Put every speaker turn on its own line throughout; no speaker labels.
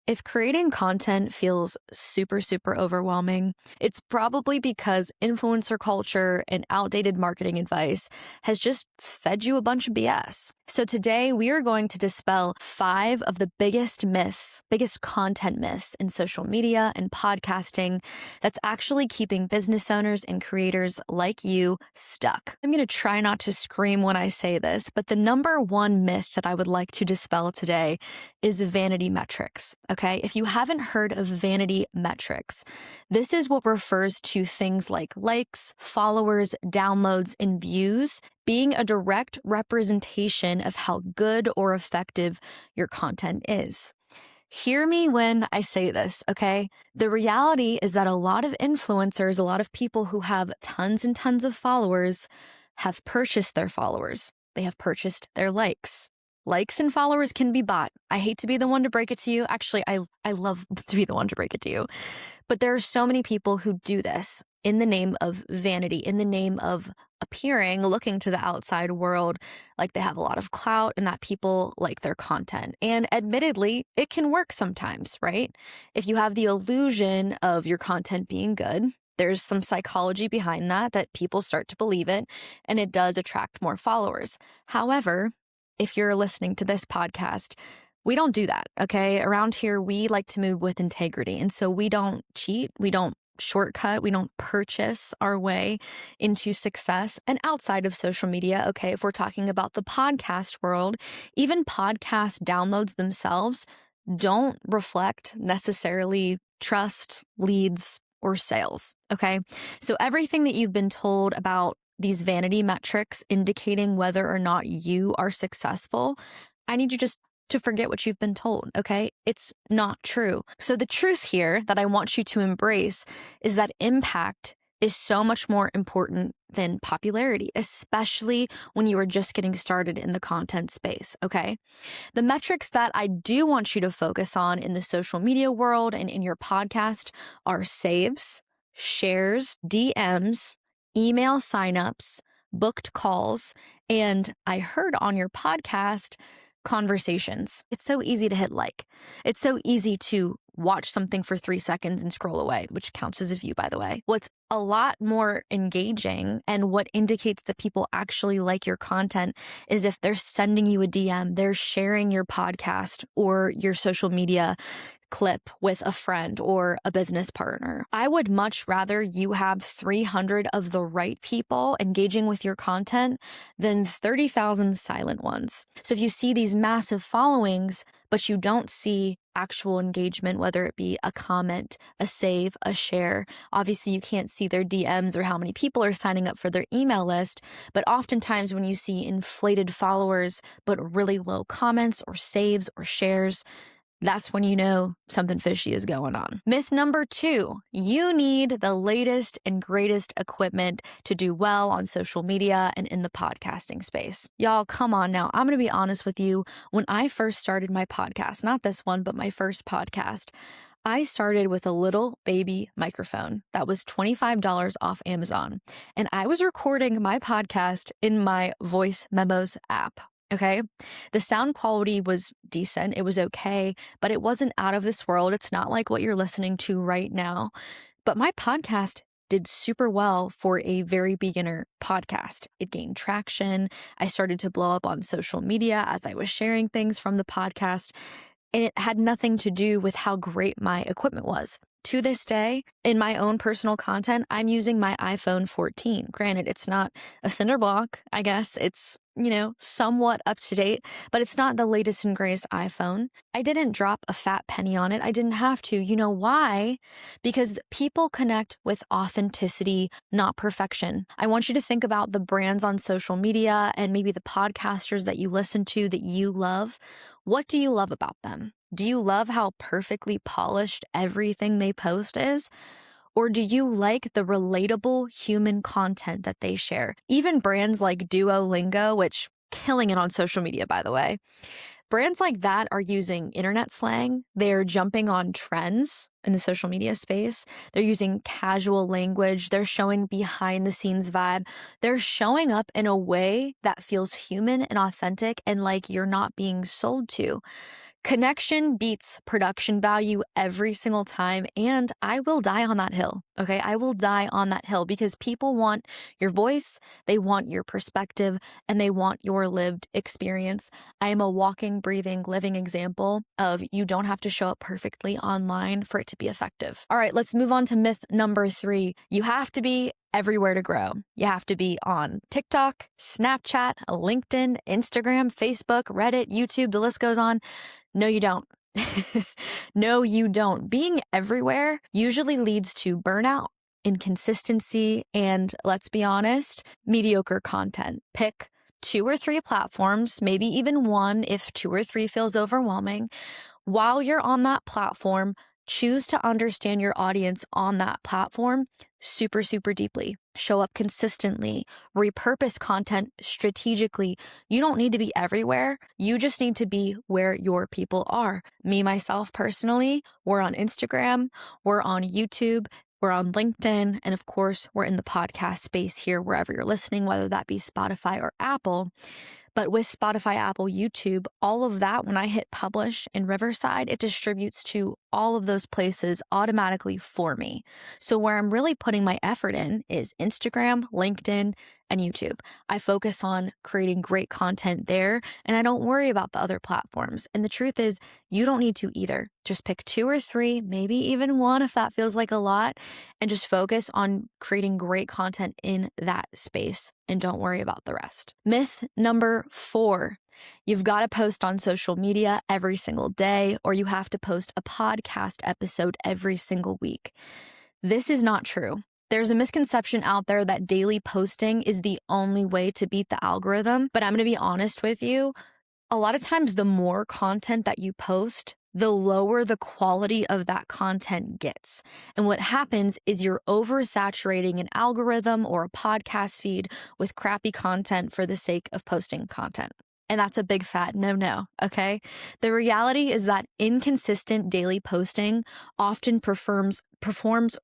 If creating content feels super, super overwhelming, it's probably because influencer culture and outdated marketing advice has just fed you a bunch of BS. So today we are going to dispel 5 of the biggest myths, biggest content myths in social media and podcasting that's actually keeping business owners and creators like you stuck. I'm going to try not to scream when I say this, but the number one myth that I would like to dispel today is vanity metrics. Okay, if you haven't heard of vanity metrics, this is what refers to things like likes, followers, downloads, and views being a direct representation of how good or effective your content is. Hear me when I say this, okay? The reality is that a lot of influencers, a lot of people who have tons and tons of followers have purchased their followers. They have purchased their likes. Likes and followers can be bought. I hate to be the one to break it to you. Actually, I love to be the one to break it to you. But there are so many people who do this in the name of vanity, in the name of looking to the outside world like they have a lot of clout and that people like their content. And admittedly, it can work sometimes, right? If you have the illusion of your content being good, there's some psychology behind that people start to believe it, and it does attract more followers. However, if you're listening to this podcast, we don't do that, okay? Around here, we like to move with integrity. And so we don't cheat, we don't shortcut, we don't purchase our way into success. And outside of social media, okay, if we're talking about the podcast world, even podcast downloads themselves don't reflect necessarily trust, leads, or sales, okay? So everything that you've been told about these vanity metrics indicating whether or not you are successful, I need you just to forget what you've been told, okay? It's not true. So the truth here that I want you to embrace is that impact is so much more important than popularity, especially when you are just getting started in the content space, okay? The metrics that I do want you to focus on in the social media world and in your podcast are saves, shares, DMs, email signups, booked calls, and I heard on your podcast, conversations. It's so easy to hit like. It's so easy to watch something for 3 seconds and scroll away, which counts as a view, by the way. What's a lot more engaging and what indicates that people actually like your content is if they're sending you a DM, they're sharing your podcast or your social media clip with a friend or a business partner. I would much rather you have 300 of the right people engaging with your content than 30,000 silent ones. So if you see these massive followings, but you don't see actual engagement, whether it be a comment, a save, a share, obviously you can't see their DMs or how many people are signing up for their email list. But oftentimes when you see inflated followers, but really low comments or saves or shares, that's when you know something fishy is going on. Myth number 2, you need the latest and greatest equipment to do well on social media and in the podcasting space. Y'all, come on now. I'm going to be honest with you. When I first started my podcast, not this one, but my first podcast, I started with a little baby microphone that was $25 off Amazon. And I was recording my podcast in my voice memos app. Okay. The sound quality was decent. It was okay, but it wasn't out of this world. It's not like what you're listening to right now. But my podcast did super well for a very beginner podcast. It gained traction. I started to blow up on social media as I was sharing things from the podcast. And it had nothing to do with how great my equipment was. To this day, in my own personal content, I'm using my iPhone 14. Granted, it's not a cinder block. I guess it's, somewhat up to date, but it's not the latest and greatest iPhone. I didn't drop a fat penny on it. I didn't have to. You know why? Because people connect with authenticity, not perfection. I want you to think about the brands on social media and maybe the podcasters that you listen to that you love. What do you love about them? Do you love how perfectly polished everything they post is? Or do you like the relatable human content that they share? Even brands like Duolingo, which killing it on social media, by the way. Brands like that are using internet slang. They're jumping on trends in the social media space. They're using casual language. They're showing behind the scenes vibe. They're showing up in a way that feels human and authentic and like you're not being sold to. Connection beats production value every single time, and I will die on that hill, okay? I will die on that hill because people want your voice, they want your perspective, and they want your lived experience. I am a walking, breathing, living example of you don't have to show up perfectly online for it to be effective. All right, let's move on to myth number 3. You have to be everywhere to grow. You have to be on TikTok, Snapchat, LinkedIn, Instagram, Facebook, Reddit, YouTube, the list goes on. No, you don't. No, you don't. Being everywhere usually leads to burnout, inconsistency, and let's be honest, mediocre content. Pick 2 or 3 platforms, maybe even one if 2 or 3 feels overwhelming. While you're on that platform, choose to understand your audience on that platform super, super deeply. Show up consistently, repurpose content strategically. You don't need to be everywhere. You just need to be where your people are. Me, myself, personally, we're on Instagram, we're on YouTube, we're on LinkedIn, and of course, we're in the podcast space here, wherever you're listening, whether that be Spotify or Apple. But with Spotify, Apple, YouTube, all of that, when I hit publish in Riverside, it distributes to all of those places automatically for me. So where I'm really putting my effort in is Instagram, LinkedIn, and YouTube. I focus on creating great content there, and I don't worry about the other platforms. And the truth is, you don't need to either. Just pick 2 or 3, maybe even 1 if that feels like a lot, and just focus on creating great content in that space. And don't worry about the rest. Myth number 4. You've got to post on social media every single day, or you have to post a podcast episode every single week. This is not true. There's a misconception out there that daily posting is the only way to beat the algorithm, but I'm going to be honest with you. A lot of times, the more content that you post, the lower the quality of that content gets. And what happens is you're oversaturating an algorithm or a podcast feed with crappy content for the sake of posting content. And that's a big fat no, okay? The reality is that inconsistent daily posting often performs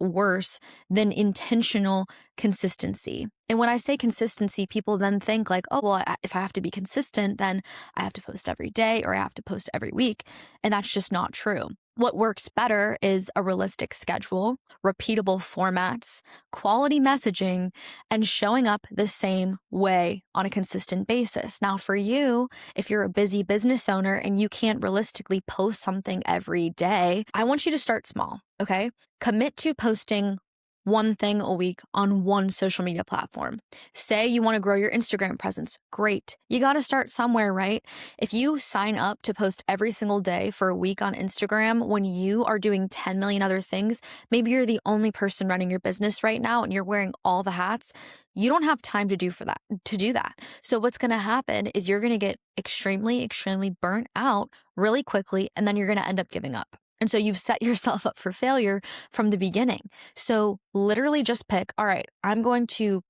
worse than intentional consistency. And when I say consistency, people then think like, oh, well, if I have to be consistent, then I have to post every day or I have to post every week. And that's just not true. What works better is a realistic schedule, repeatable formats, quality messaging, and showing up the same way on a consistent basis. Now, for you, if you're a busy business owner and you can't realistically post something every day, I want you to start small, okay? Commit to posting 1 thing a week on 1 social media platform. Say you want to grow your Instagram presence. Great. You got to start somewhere, right? If you sign up to post every single day for a week on Instagram when you are doing 10 million other things, maybe you're the only person running your business right now and you're wearing all the hats. You don't have time to do that. So what's going to happen is you're going to get extremely, extremely burnt out really quickly, and then you're going to end up giving up. And so you've set yourself up for failure from the beginning. So literally just pick, all right, I'm going to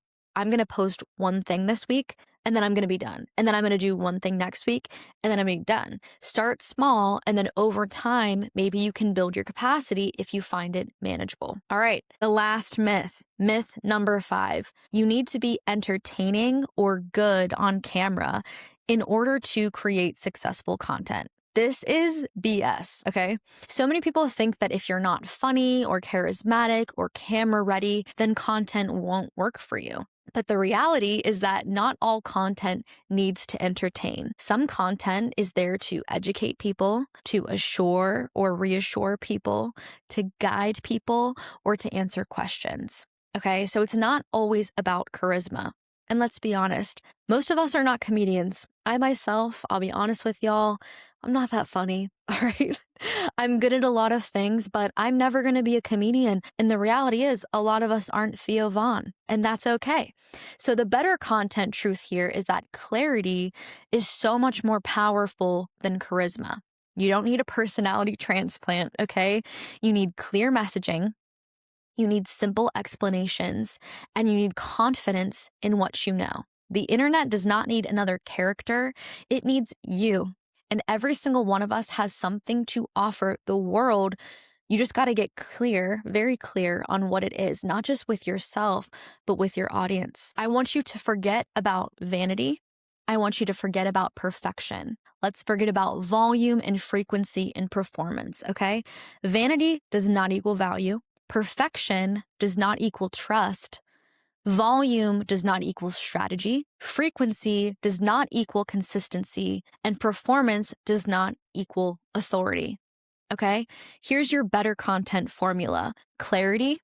post 1 thing this week, and then I'm going to be done. And then I'm going to do 1 thing next week, and then I'm going to be done. Start small, and then over time, maybe you can build your capacity if you find it manageable. All right, the last myth number 5. You need to be entertaining or good on camera in order to create successful content. This is BS, okay? So many people think that if you're not funny or charismatic or camera ready, then content won't work for you. But the reality is that not all content needs to entertain. Some content is there to educate people, to assure or reassure people, to guide people, or to answer questions, okay? So it's not always about charisma. And let's be honest, most of us are not comedians. I myself, I'll be honest with y'all, I'm not that funny, all right? I'm good at a lot of things, but I'm never going to be a comedian. And the reality is, a lot of us aren't Theo Vaughn, and that's okay. So the better content truth here is that clarity is so much more powerful than charisma. You don't need a personality transplant, okay? You need clear messaging. You need simple explanations, and you need confidence in what you know. The internet does not need another character. It needs you. And every single one of us has something to offer the world You just got to get clear, very clear on what it is, not just with yourself, but with your audience. I want you to forget about vanity. I want you to forget about perfection. Let's forget about volume and frequency and performance, okay? Vanity does not equal value. Perfection does not equal trust. Volume does not equal strategy. Frequency does not equal consistency. And performance does not equal authority. Okay? Here's your better content formula: clarity,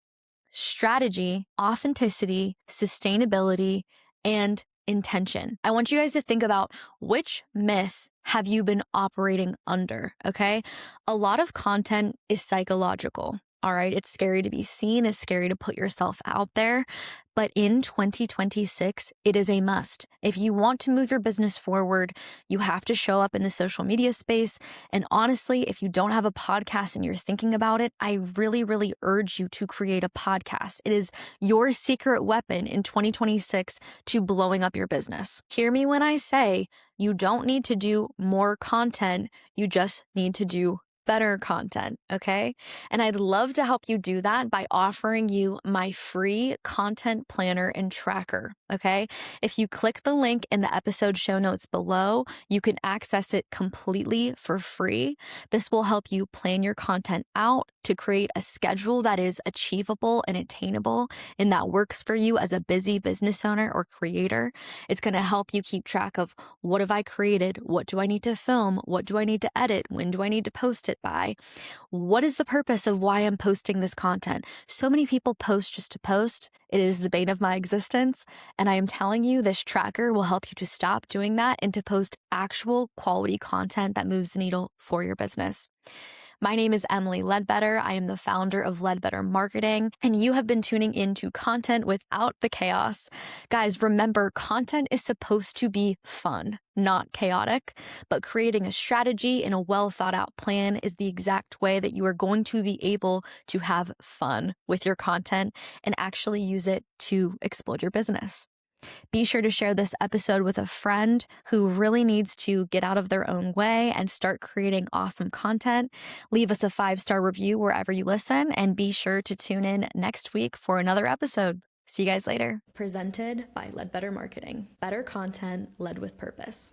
strategy, authenticity, sustainability, and intention. I want you guys to think about which myth have you been operating under, okay? A lot of content is psychological. All right, it's scary to be seen, it's scary to put yourself out there, but in 2026, it is a must. If you want to move your business forward, you have to show up in the social media space. And honestly, if you don't have a podcast and you're thinking about it, I really, really urge you to create a podcast. It is your secret weapon in 2026 to blowing up your business. Hear me when I say you don't need to do more content, you just need to do better content, okay? And I'd love to help you do that by offering you my free content planner and tracker, okay? If you click the link in the episode show notes below, you can access it completely for free. This will help you plan your content out to create a schedule that is achievable and attainable and that works for you as a busy business owner or creator. It's going to help you keep track of what have I created? What do I need to film? What do I need to edit? When do I need to post it by? What is the purpose of why I'm posting this content? So many people post just to post. It is the bane of my existence. And I am telling you, this tracker will help you to stop doing that and to post actual quality content that moves the needle for your business. My name is Emily Ledbetter. I am the founder of Ledbetter Marketing, and you have been tuning into Content Without the Chaos. Guys, remember, content is supposed to be fun, not chaotic, but creating a strategy and a well thought out plan is the exact way that you are going to be able to have fun with your content and actually use it to explode your business. Be sure to share this episode with a friend who really needs to get out of their own way and start creating awesome content. Leave us a 5-star review wherever you listen, and be sure to tune in next week for another episode. See you guys later. Presented by Ledbetter Marketing. Better content led with purpose.